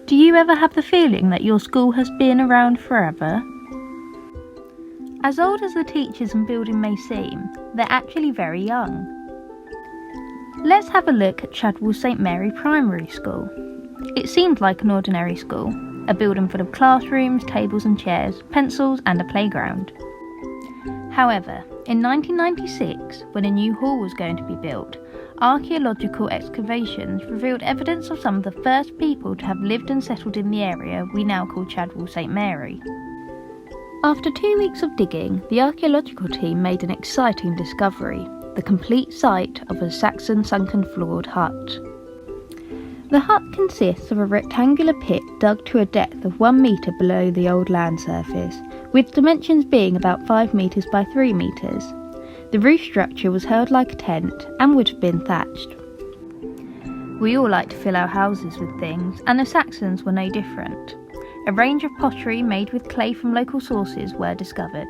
Do you ever have the feeling that your school has been around forever? As old as the teachers and building may seem, they're actually very young. Let's have a look at Chadwell St Mary Primary School. It seemed like an ordinary school, a building full of classrooms, tables and chairs, pencils and a playground. However, in 1996, when a new hall was going to be built, archaeological excavations revealed evidence of some of the first people to have lived and settled in the area we now call Chadwell St Mary. After 2 weeks of digging, the archaeological team made an exciting discovery, the complete site of a Saxon sunken floored hut. The hut consists of a rectangular pit dug to a depth of 1 metre below the old land surface, with dimensions being about 5 metres by 3 metres. The roof structure was held like a tent and would have been thatched. We all like to fill our houses with things, and the Saxons were no different. A range of pottery made with clay from local sources were discovered.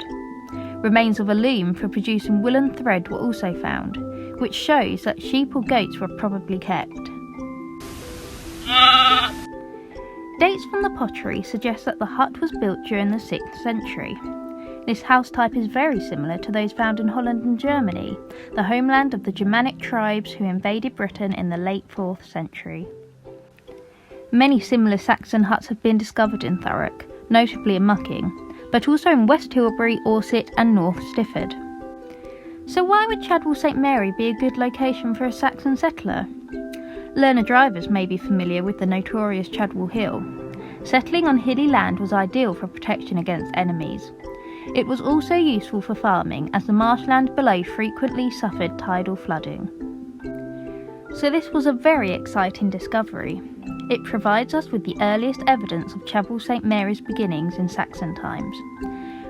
Remains of a loom for producing woolen thread were also found, which shows that sheep or goats were probably kept. Dates from the pottery suggest that the hut was built during the 6th century. This house type is very similar to those found in Holland and Germany, the homeland of the Germanic tribes who invaded Britain in the late 4th century. Many similar Saxon huts have been discovered in Thurrock, notably in Mucking, but also in West Tilbury, Orsett and North Stifford. So why would Chadwell St Mary be a good location for a Saxon settler? Learner drivers may be familiar with the notorious Chadwell Hill. Settling on hilly land was ideal for protection against enemies. It was also useful for farming, as the marshland below frequently suffered tidal flooding. So this was a very exciting discovery. It provides us with the earliest evidence of Chadwell St Mary's beginnings in Saxon times.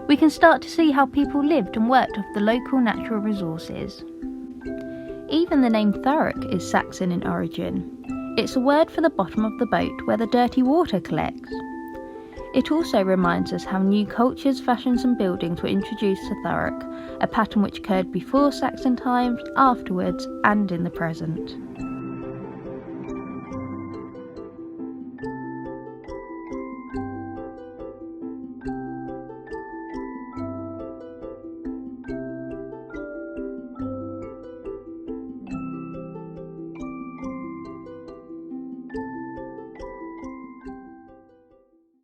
We can start to see how people lived and worked off the local natural resources. Even the name Thurrock is Saxon in origin. It's a word for the bottom of the boat where the dirty water collects. It also reminds us how new cultures, fashions and buildings were introduced to Thurrock, a pattern which occurred before Saxon times, afterwards and in the present.